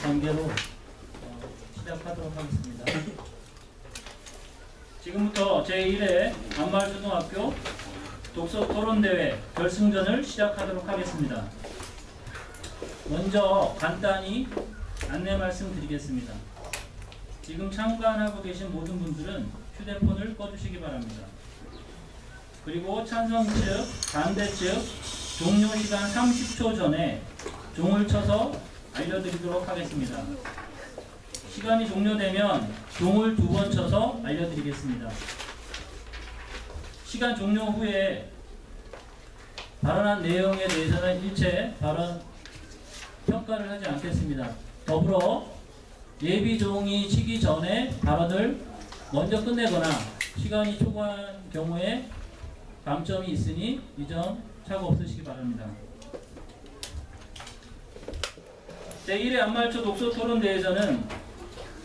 관계로 시작하도록 하겠습니다. 지금부터 제1회 안마을초등학교 독서토론대회 결승전을 시작하도록 하겠습니다. 먼저 간단히 안내 말씀드리겠습니다. 지금 참관하고 계신 모든 분들은 휴대폰을 꺼주시기 바랍니다. 그리고 찬성 측, 반대 측 종료 시간 30초 전에 종을 쳐서 알려드리도록 하겠습니다. 시간이 종료되면 종을 2번 쳐서 알려드리겠습니다. 시간 종료 후에 발언한 내용에 대해서는 일체 발언 평가를 하지 않겠습니다. 더불어 예비 종이 치기 전에 발언을 먼저 끝내거나 시간이 초과한 경우에 감점이 있으니 이 점 착오 없으시기 바랍니다. 제1회 안마을초 독서토론대회에서는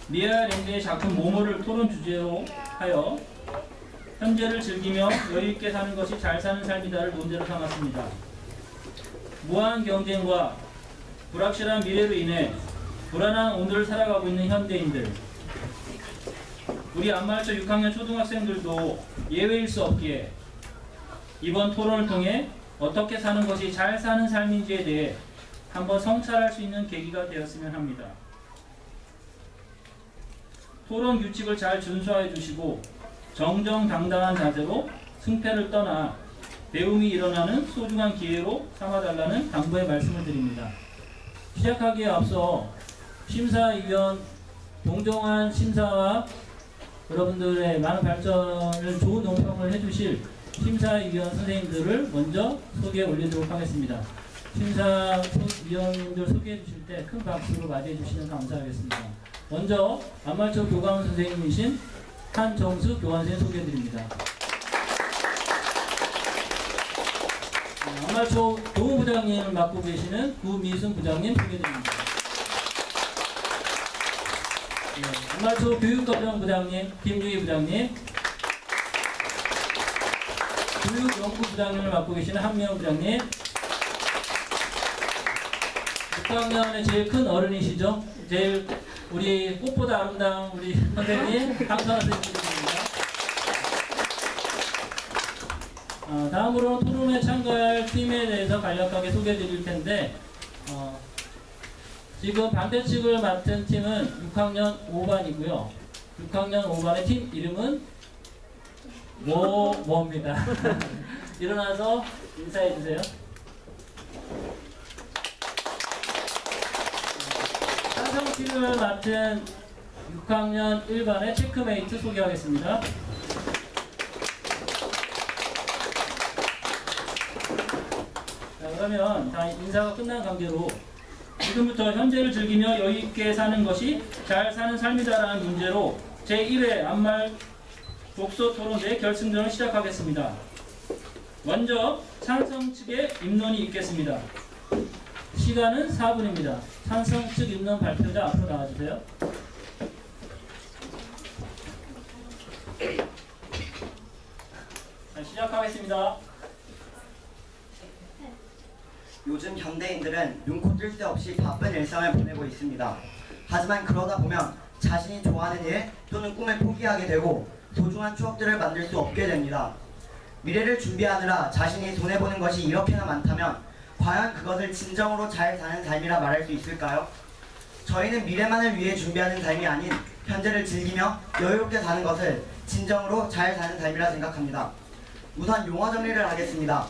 미아 랭게의 작품 모모를 토론 주제로 하여 현재를 즐기며 여유있게 사는 것이 잘 사는 삶이다를 논제로 삼았습니다. 무한 경쟁과 불확실한 미래로 인해 불안한 오늘을 살아가고 있는 현대인들, 우리 안마을초 6학년 초등학생들도 예외일 수 없기에 이번 토론을 통해 어떻게 사는 것이 잘 사는 삶인지에 대해 한번 성찰할 수 있는 계기가 되었으면 합니다. 토론 규칙을 잘 준수해 주시고 정정당당한 자세로 승패를 떠나 배움이 일어나는 소중한 기회로 삼아달라는 당부의 말씀을 드립니다. 시작하기에 앞서 심사위원 공정한 심사와 여러분들의 많은 발전을 좋은 논평을 해주실 심사위원 선생님들을 먼저 소개해 올리도록 하겠습니다. 심사위원님들 소개해 주실 때 큰 박수로 맞이해 주시면 감사하겠습니다. 먼저 안마을초 교감 선생님이신 한정수 교감선생님 소개해 드립니다. 안마을초 교무부장님을 맡고 계시는 구미순 부장님 소개해 드립니다. 안마을초 교육과정부장님 김유희 부장님, 교육연구부장님을 맡고 계시는 한미영 부장님, 6학년의 제일 큰 어른이시죠? 제일 우리 꽃보다 아름다운 우리 선생님 강선아 선생님입니다. 다음으로는 토론에 참가할 팀에 대해서 간략하게 소개해 드릴 텐데, 지금 반대측을 맡은 팀은 6학년 5반이고요. 6학년 5반의 팀 이름은 뭐입니다. 일어나서 인사해 주세요. 찬성팀을 맡은 6학년 1반의 체크메이트 소개하겠습니다. 자, 그러면 다 인사가 끝난 관계로 지금부터 현재를 즐기며 여유있게 사는 것이 잘 사는 삶이다라는 문제로 제1회 안마을 독서토론대회 결승전을 시작하겠습니다. 먼저 찬성 측의 입론이 있겠습니다. 시간은 4분입니다. 찬성 측 입론 발표자 앞으로 나와주세요. 자, 시작하겠습니다. 요즘 현대인들은 눈코 뜰 새 없이 바쁜 일상을 보내고 있습니다. 하지만 그러다 보면 자신이 좋아하는 일 또는 꿈을 포기하게 되고 소중한 추억들을 만들 수 없게 됩니다. 미래를 준비하느라 자신이 손해보는 것이 이렇게나 많다면 과연 그것을 진정으로 잘 사는 삶이라 말할 수 있을까요? 저희는 미래만을 위해 준비하는 삶이 아닌 현재를 즐기며 여유롭게 사는 것을 진정으로 잘 사는 삶이라 생각합니다. 우선 용어 정리를 하겠습니다.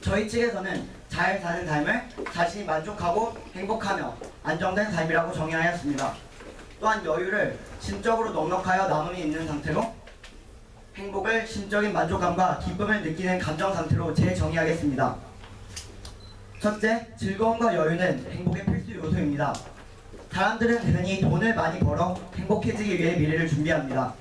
저희 측에서는 잘 사는 삶을 자신이 만족하고 행복하며 안정된 삶이라고 정의하였습니다. 또한 여유를 심적으로 넉넉하여 남음이 있는 상태로, 행복을 심적인 만족감과 기쁨을 느끼는 감정 상태로 재정의하겠습니다. 첫째, 즐거움과 여유는 행복의 필수 요소입니다. 사람들은 흔히 돈을 많이 벌어 행복해지기 위해 미래를 준비합니다.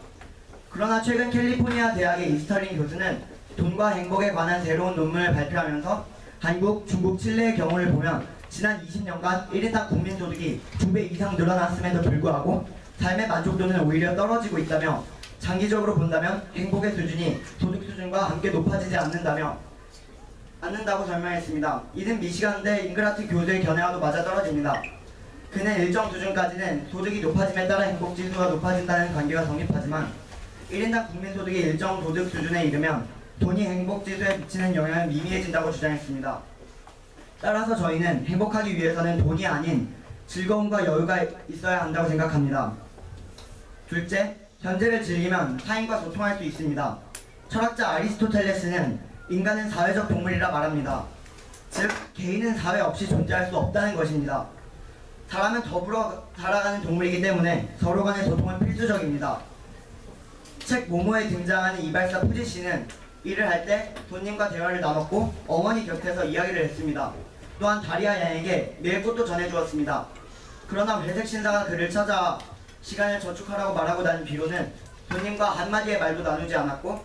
그러나 최근 캘리포니아 대학의 이스터링 교수는 돈과 행복에 관한 새로운 논문을 발표하면서 한국, 중국, 칠레의 경우를 보면 지난 20년간 1인당 국민소득이 2배 이상 늘어났음에도 불구하고 삶의 만족도는 오히려 떨어지고 있다며, 장기적으로 본다면 행복의 수준이 소득 수준과 함께 높아지지 않는다고 설명했습니다. 이는 미시간대 잉그라트 교수의 견해와도 맞아떨어집니다. 그는 일정 수준까지는 소득이 높아짐에 따라 행복지수가 높아진다는 관계가 성립하지만 1인당 국민소득이 일정 소득 수준에 이르면 돈이 행복지수에 미치는 영향은 미미해진다고 주장했습니다. 따라서 저희는 행복하기 위해서는 돈이 아닌 즐거움과 여유가 있어야 한다고 생각합니다. 둘째, 현재를 즐기면 타인과 소통할 수 있습니다. 철학자 아리스토텔레스는 인간은 사회적 동물이라 말합니다. 즉, 개인은 사회 없이 존재할 수 없다는 것입니다. 사람은 더불어 살아가는 동물이기 때문에 서로 간의 소통은 필수적입니다. 책 모모에 등장하는 이발사 푸지 씨는 일을 할 때 손님과 대화를 나눴고 어머니 곁에서 이야기를 했습니다. 또한 다리아 양에게 매일 꽃도 전해주었습니다. 그러나 회색 신사가 그를 찾아 시간을 저축하라고 말하고 난 뒤로는 손님과 한마디의 말도 나누지 않았고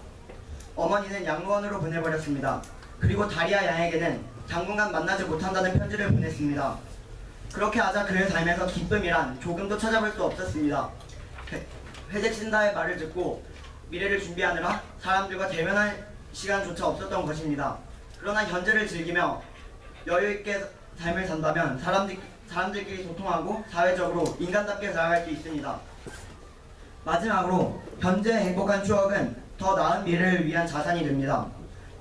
어머니는 양로원으로 보내버렸습니다. 그리고 다리아 양에게는 당분간 만나지 못한다는 편지를 보냈습니다. 그렇게 하자 그의 삶에서 기쁨이란 조금도 찾아볼 수 없었습니다. 회색 신사의 말을 듣고 미래를 준비하느라 사람들과 대면할 시간조차 없었던 것입니다. 그러나 현재를 즐기며 여유있게 삶을 산다면 사람들끼리 소통하고 사회적으로 인간답게 살아갈 수 있습니다. 마지막으로 현재 행복한 추억은 더 나은 미래를 위한 자산이 됩니다.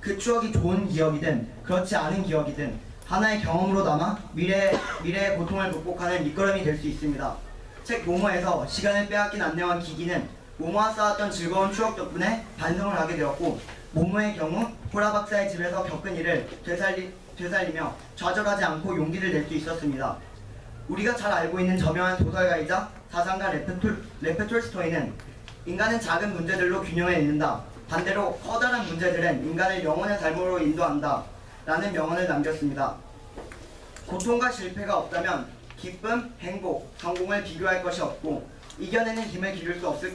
그 추억이 좋은 기억이든 그렇지 않은 기억이든 하나의 경험으로 남아 미래의 고통을 극복하는 밑거름이 될 수 있습니다. 책 모모에서 시간을 빼앗긴 안내와 기기는 모모와 쌓았던 즐거운 추억 덕분에 반성을 하게 되었고 모모의 경우 호라 박사의 집에서 겪은 일을 되살리며 좌절하지 않고 용기를 낼 수 있었습니다. 우리가 잘 알고 있는 저명한 소설가이자 사상가 레페 톨스토이는 인간은 작은 문제들로 균형을 잃는다. 반대로 커다란 문제들은 인간을 영원의 삶으로 인도한다. 라는 명언을 남겼습니다. 고통과 실패가 없다면 기쁨, 행복, 성공을 비교할 것이 없고 이겨내는 힘을 기를 수 없을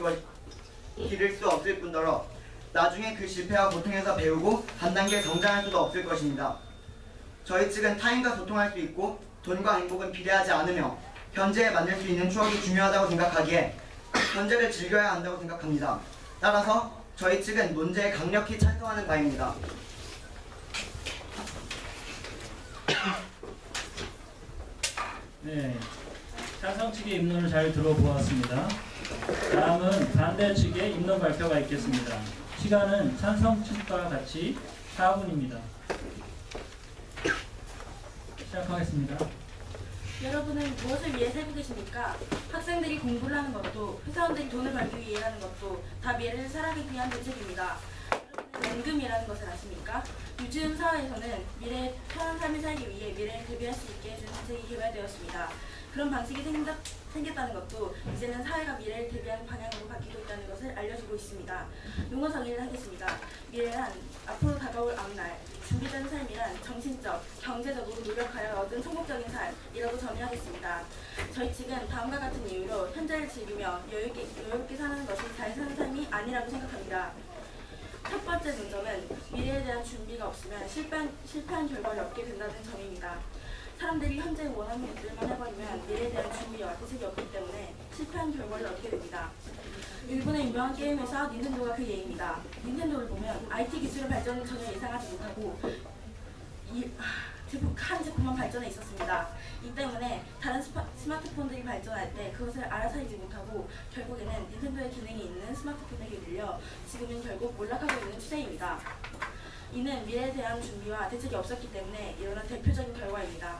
뿐더러 나중에 그 실패와 고통에서 배우고 한 단계 성장할 수도 없을 것입니다. 저희 측은 타인과 소통할 수 있고 돈과 행복은 비례하지 않으며 현재에 만들 수 있는 추억이 중요하다고 생각하기에 현재를 즐겨야 한다고 생각합니다. 따라서 저희 측은 논제에 강력히 찬성하는 바입니다. 네, 찬성 측의 입론을 잘 들어보았습니다. 다음은 반대 측의 입론 발표가 있겠습니다. 시간은 찬성 측과 같이 4분입니다. 시작하겠습니다. 여러분은 무엇을 위해 살고 계십니까? 학생들이 공부를 하는 것도, 회사원들이 돈을 벌기 위해 하는 것도 다 미래를 살아가기 위한 대책입니다. 여러분은 연금이라는 것을 아십니까? 요즘 사회에서는 미래의 편한 삶을 살기 위해 미래를 대비할 수 있게 해주는 대책이 개발되었습니다. 그런 방식이 생겼다는 것도 이제는 사회가 미래를 대비하는 방향으로 바뀌고 있다는 것을 알려주고 있습니다. 용어 정의를 하겠습니다. 미래란 앞으로 다가올 앞날, 준비된 삶이란 정신적, 경제적으로 노력하여 얻은 소극적인 삶이라고 정의하겠습니다. 저희 측은 다음과 같은 이유로 현재를 즐기며 여유있게 사는 것이 잘 사는 삶이 아니라고 생각합니다. 첫 번째 논점은 미래에 대한 준비가 없으면 실패한 결과를 얻게 된다는 점입니다. 사람들이 현재 원하는 것들만 해버리면 미래에 대한 준비와 대책이 없기 때문에 실패한 결과를 얻게 됩니다. 일본의 유명한 게임 회사 닌텐도가 그 예입니다. 닌텐도를 보면 IT 기술의 발전을 전혀 예상하지 못하고 한 제품만 발전해 있었습니다. 이 때문에 다른 스마트폰들이 발전할 때 그것을 알아차리지 못하고 결국에는 닌텐도의 기능이 있는 스마트폰에게 밀려 지금은 결국 몰락하고 있는 추세입니다. 이는 미래에 대한 준비와 대책이 없었기 때문에 일어난 대표적인 결과입니다.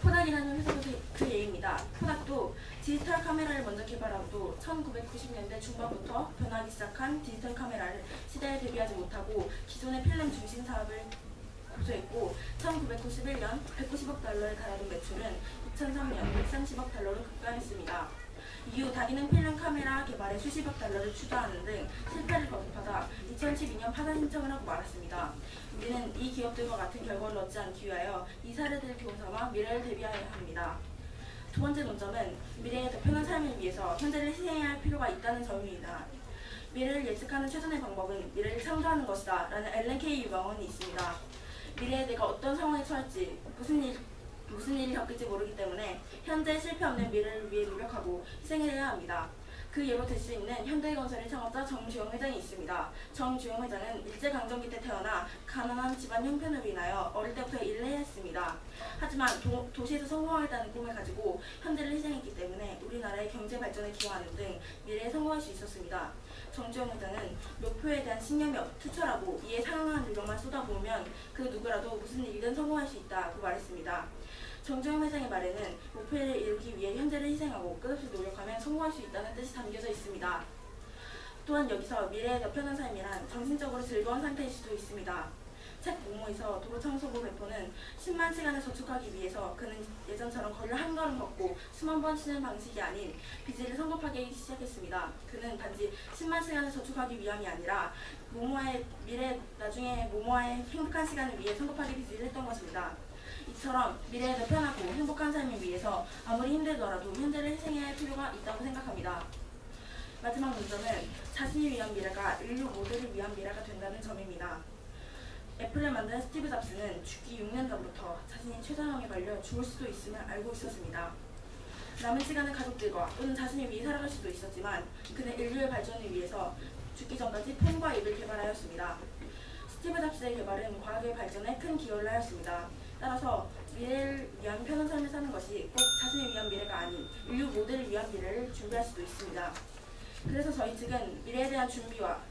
코닥이라는 회사도 그 예입니다. 코닥도 디지털 카메라를 먼저 개발하고도 1990년대 중반부터 변하기 시작한 디지털 카메라를 시대에 대비하지 못하고 기존의 필름 중심 사업을 고수했고 1991년 190억 달러에 달하던 매출은 2003년 130억 달러로 급감했습니다. 이후 다기능 필름 카메라 개발에 수십억 달러를 투자하는 등 실패를 거듭하다 2012년 파산 신청을 하고 말았습니다. 우리는 이 기업들과 같은 결과를 얻지 않기 위하여 이 사례들을 교훈 삼아 미래를 대비해야 합니다. 두 번째 논점은 미래의 더 편한 삶을 위해서 현재를 희생해야 할 필요가 있다는 점입니다. 미래를 예측하는 최선의 방법은 미래를 창조하는 것이다 라는 엘렌 K 유명언이 있습니다. 미래에 내가 어떤 상황에 처할지 무슨 일이 겪을지 모르기 때문에 현재 실패 없는 미래를 위해 노력하고 희생을 해야 합니다. 그 예로 들 수 있는 현대건설의 창업자 정주영 회장이 있습니다. 정주영 회장은 일제강점기 때 태어나 가난한 집안 형편으로 인하여 어릴 때부터 일을 해야 했습니다. 하지만 도시에서 성공하겠다는 꿈을 가지고 현대를 희생했기 때문에 우리나라의 경제 발전에 기여하는 등 미래에 성공할 수 있었습니다. 정주영 회장은 목표에 대한 신념이 투철하고 이에 상응한 노력만 쏟아부으면 그 누구라도 무슨 일이든 성공할 수 있다고 말했습니다. 정주영 회장의 말에는 목표를 이루기 위해 현재를 희생하고 끝없이 노력하면 성공할 수 있다는 뜻이 담겨져 있습니다. 또한 여기서 미래에 더 편한 삶이란 정신적으로 즐거운 상태일 수도 있습니다. 책 모모에서 도로청소부 배포는 10만 시간을 저축하기 위해서 그는 예전처럼 거리를 한 걸음 걷고 수만 번 쉬는 방식이 아닌 빚을 성급하게 시작했습니다. 그는 단지 10만 시간을 저축하기 위함이 아니라 나중에 모모와의 행복한 시간을 위해 성급하게 빚을 했던 것입니다. 이처럼 미래에 더 편하고 행복한 삶을 위해서 아무리 힘들더라도 현재를 희생해야 할 필요가 있다고 생각합니다. 마지막 문제는 자신이 위한 미래가 인류 모두를 위한 미래가 된다는 점입니다. 애플을 만든 스티브 잡스는 죽기 6년 전부터 자신이 췌장암에 걸려 죽을 수도 있음을 알고 있었습니다. 남은 시간을 가족들과 또는 자신을 위해 살아갈 수도 있었지만 그는 인류의 발전을 위해서 죽기 전까지 폰과 앱을 개발하였습니다. 스티브 잡스의 개발은 과학의 발전에 큰 기여를 하였습니다. 따라서 미래를 위한 편한 삶을 사는 것이 꼭 자신을 위한 미래가 아닌 인류 모두를 위한 미래를 준비할 수도 있습니다. 그래서 저희 측은 미래에 대한 준비와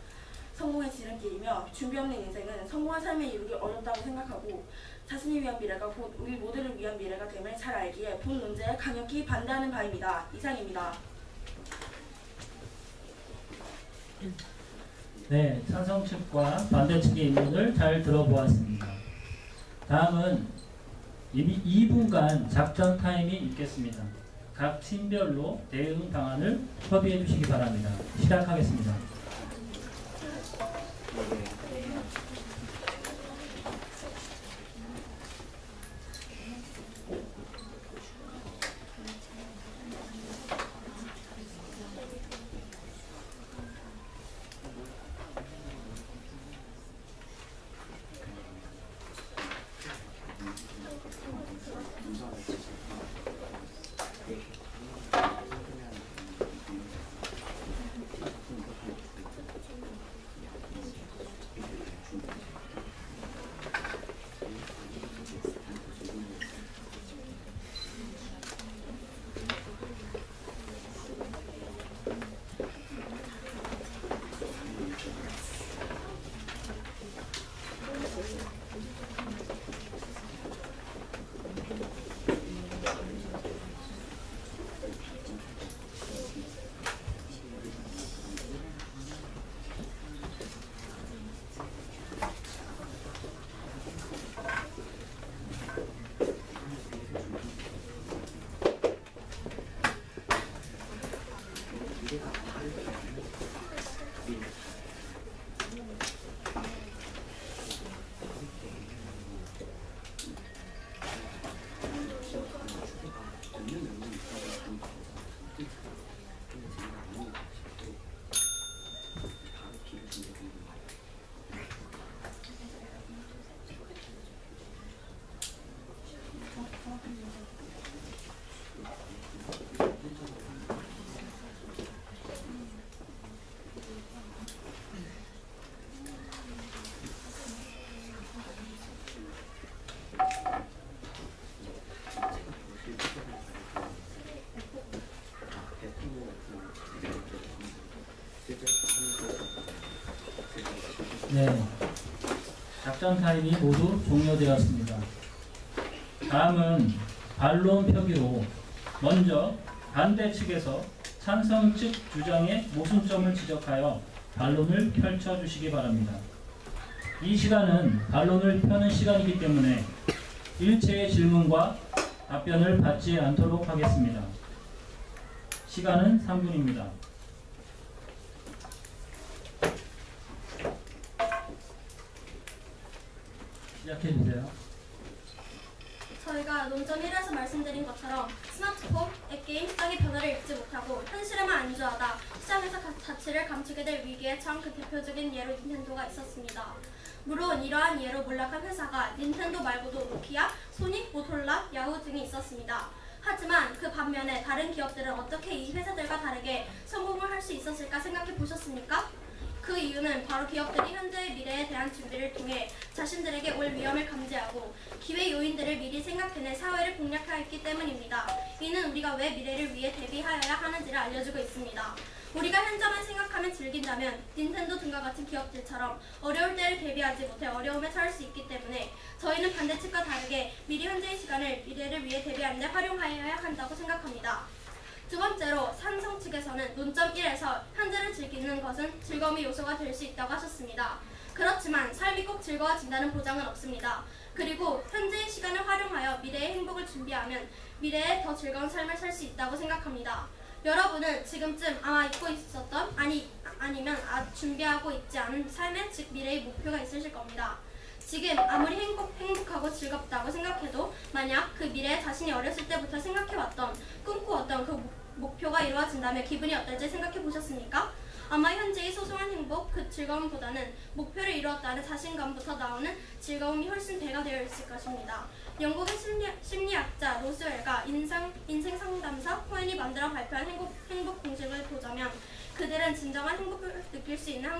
성공의 지름길이며 준비 없는 인생은 성공한 삶을 이루기 어렵다고 생각하고 자신을 위한 미래가 곧 우리 모두를 위한 미래가 됨을 잘 알기에 본 논제에 강력히 반대하는 바입니다. 이상입니다. 네, 찬성 측과 반대 측의 의견을 잘 들어보았습니다. 다음은 2분간 작전 타임이 있겠습니다. 각 팀별로 대응 방안을 협의해 주시기 바랍니다. 시작하겠습니다. 네, 작전 타임이 모두 종료되었습니다. 다음은 반론 표기로 먼저 반대 측에서 찬성 측 주장의 모순점을 지적하여 반론을 펼쳐주시기 바랍니다. 이 시간은 반론을 펴는 시간이기 때문에 일체의 질문과 답변을 받지 않도록 하겠습니다. 시간은 3분입니다. 시작해주세요. 저희가 논점 1에서 말씀드린 것처럼 스마트폰, 앱게임 시장의 변화를 읽지 못하고 현실에만 안주하다 시장에서 가치를 감추게 될 위기에 처한 그 대표적인 예로 닌텐도가 있었습니다. 물론 이러한 예로 몰락한 회사가 닌텐도 말고도 노키아, 소닉, 모토로라, 야후 등이 있었습니다. 하지만 그 반면에 다른 기업들은 어떻게 이 회사들과 다르게 성공을 할 수 있었을까 생각해 보셨습니까? 그 이유는 바로 기업들이 현재의 미래에 대한 준비를 통해 자신들에게 올 위험을 감지하고 기회 요인들을 미리 생각해내 사회를 공략하였기 때문입니다. 이는 우리가 왜 미래를 위해 대비하여야 하는지를 알려주고 있습니다. 우리가 현재만 생각하면 즐긴다면 닌텐도 등과 같은 기업들처럼 어려울 때를 대비하지 못해 어려움에 처할 수 있기 때문에 저희는 반대측과 다르게 미리 현재의 시간을 미래를 위해 대비하는 데 활용하여야 한다고 생각합니다. 두 번째로 삼성 측에서는 논점 1에서 현재를 즐기는 것은 즐거움의 요소가 될 수 있다고 하셨습니다. 그렇지만 삶이 꼭 즐거워진다는 보장은 없습니다. 그리고 현재의 시간을 활용하여 미래의 행복을 준비하면 미래에 더 즐거운 삶을 살 수 있다고 생각합니다. 여러분은 지금쯤 아마 잊고 있었던 아니면 준비하고 있지 않은 삶의 즉 미래의 목표가 있으실 겁니다. 지금 아무리 행복하고 즐겁다고 생각해도 만약 그 미래에 자신이 어렸을 때부터 생각해왔던 꿈꾸었던 그 목표가 이루어진다면 기분이 어떨지 생각해 보셨습니까? 아마 현재의 소소한 행복, 그 즐거움보다는 목표를 이루었다는 자신감부터 나오는 즐거움이 훨씬 배가 되어 있을 것입니다. 영국의 심리학자 로스웰과 인생 상담사 코엔이 만들어 발표한 행복 공식을 보자면 그들은 진정한 행복을 느낄 수 있는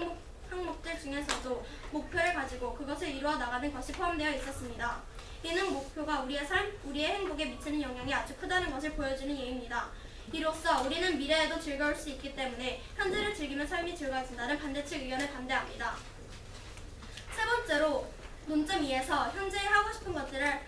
항목들 중에서도 목표를 가지고 그것을 이루어 나가는 것이 포함되어 있었습니다. 이는 목표가 우리의 삶, 우리의 행복에 미치는 영향이 아주 크다는 것을 보여주는 예입니다. 이로써 우리는 미래에도 즐거울 수 있기 때문에 현재를 즐기면 삶이 즐거워진다는 반대측 의견에 반대합니다. 세 번째로 논점 2에서 현재 하고 싶은 것들을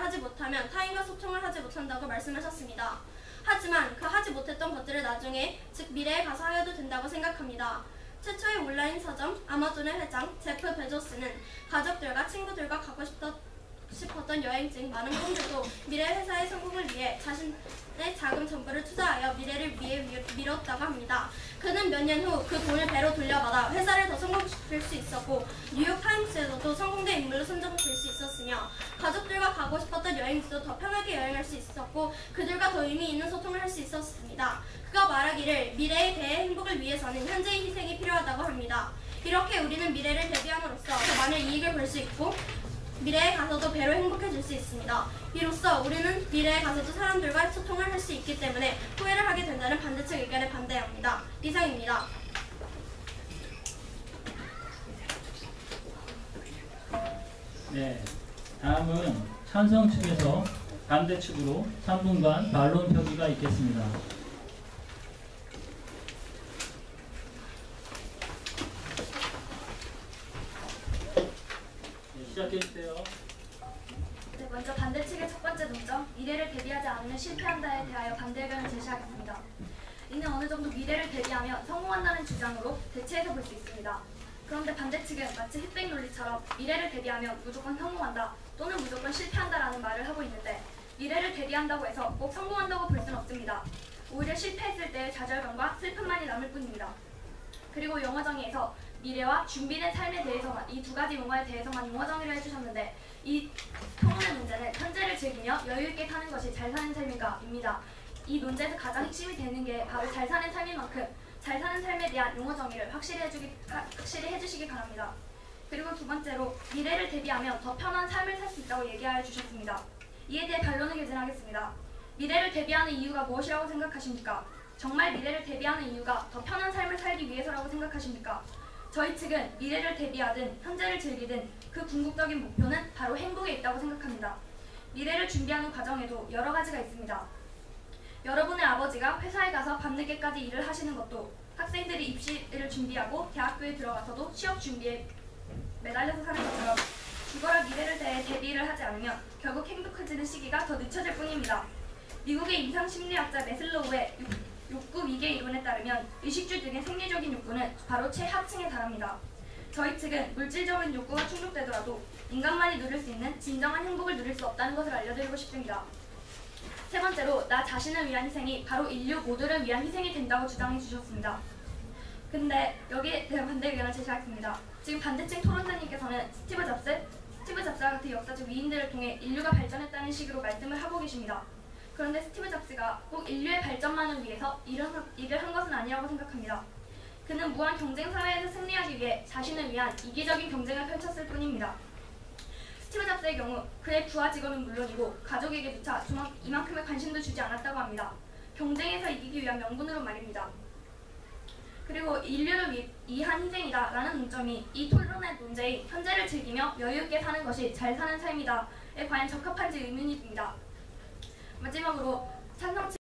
하지 못하면 타인과 소통을 하지 못한다고 말씀하셨습니다. 하지만 그 하지 못했던 것들을 나중에 즉 미래에 가서 하여도 된다고 생각합니다. 최초의 온라인 서점 아마존의 회장 제프 베조스는 가족들과 친구들과 가고 싶었던 여행증 많은 꿈들도 미래 회사의 성공을 위해 자신의 자금 전부를 투자하여 미래를 위해 미뤘다고 합니다. 그는 몇 년 후 그 돈을 배로 돌려받아 회사를 더 성공시킬 수 있었고 뉴욕 타임스에서도 성공된 인물로 선정될 수 있었으며 가족들과 가고 싶었던 여행지도 더 편하게 여행할 수 있었고 그들과 더 의미 있는 소통을 할 수 있었습니다. 그가 말하기를 미래에 대해 행복을 위해서는 현재의 희생이 필요하다고 합니다. 이렇게 우리는 미래를 대비함으로써 더 많은 이익을 볼 수 있고 미래에 가서도 배로 행복해질 수 있습니다. 이로써 우리는 미래에 가서도 사람들과 소통을 할 수 있기 때문에 후회를 하게 된다는 반대측 의견에 반대합니다. 이상입니다. 네, 다음은 찬성 측에서 반대측으로 3분간 반론 표기가 있겠습니다. 시작해주세요. 네, 먼저 반대측의 첫 번째 논점, 미래를 대비하지 않으면 실패한다에 대하여 반대 의견을 제시하겠습니다. 이는 어느 정도 미래를 대비하면 성공한다는 주장으로 대체해서 볼 수 있습니다. 그런데 반대측은 마치 흑백 논리처럼 미래를 대비하면 무조건 성공한다 또는 무조건 실패한다라는 말을 하고 있는데 미래를 대비한다고 해서 꼭 성공한다고 볼 수는 없습니다. 오히려 실패했을 때의 좌절감과 슬픔만이 남을 뿐입니다. 그리고 용어 정의에서 미래와 준비된 삶에 대해서만 이 두 가지 용어에 대해서만 용어 정의를 해주셨는데 이 토론의 문제는 현재를 즐기며 여유있게 사는 것이 잘 사는 삶인가입니다. 이 논제에서 가장 핵심이 되는 게 바로 잘 사는 삶인 만큼 잘 사는 삶에 대한 용어 정의를 확실히 해주시기 바랍니다. 그리고 두 번째로 미래를 대비하면 더 편한 삶을 살 수 있다고 얘기하여 주셨습니다. 이에 대해 반론을 개진하겠습니다. 미래를 대비하는 이유가 무엇이라고 생각하십니까? 정말 미래를 대비하는 이유가 더 편한 삶을 살기 위해서라고 생각하십니까? 저희 측은 미래를 대비하든 현재를 즐기든 그 궁극적인 목표는 바로 행복에 있다고 생각합니다. 미래를 준비하는 과정에도 여러 가지가 있습니다. 여러분의 아버지가 회사에 가서 밤늦게까지 일을 하시는 것도 학생들이 입시를 준비하고 대학교에 들어가서도 취업 준비에 매달려서 사는 것처럼 죽어라 미래를 대해 대비를 하지 않으면 결국 행복해지는 시기가 더 늦춰질 뿐입니다. 미국의 임상심리학자 매슬로우의 욕구 위계 이론에 따르면 의식주 등의 생리적인 욕구는 바로 최하층에 달합니다. 저희 측은 물질적인 욕구가 충족되더라도 인간만이 누릴 수 있는 진정한 행복을 누릴 수 없다는 것을 알려드리고 싶습니다. 세 번째로 나 자신을 위한 희생이 바로 인류 모두를 위한 희생이 된다고 주장해 주셨습니다. 근데 여기에 대한 반대 의견을 제시하겠습니다. 지금 반대층 토론자님께서는 스티브 잡스와 같은 역사적 위인들을 통해 인류가 발전했다는 식으로 말씀을 하고 계십니다. 그런데 스티브 잡스가 꼭 인류의 발전만을 위해서 일을 한 것은 아니라고 생각합니다. 그는 무한 경쟁 사회에서 승리하기 위해 자신을 위한 이기적인 경쟁을 펼쳤을 뿐입니다. 스티브 잡스의 경우 그의 부하 직원은 물론이고 가족에게조차 이만큼의 관심도 주지 않았다고 합니다. 경쟁에서 이기기 위한 명분으로 말입니다. 그리고 인류를 위한 희생이다 라는 논점이 이 토론의 논제인 현재를 즐기며 여유있게 사는 것이 잘 사는 삶이다에 과연 적합한지 의문이 듭니다. 마지막으로 찬성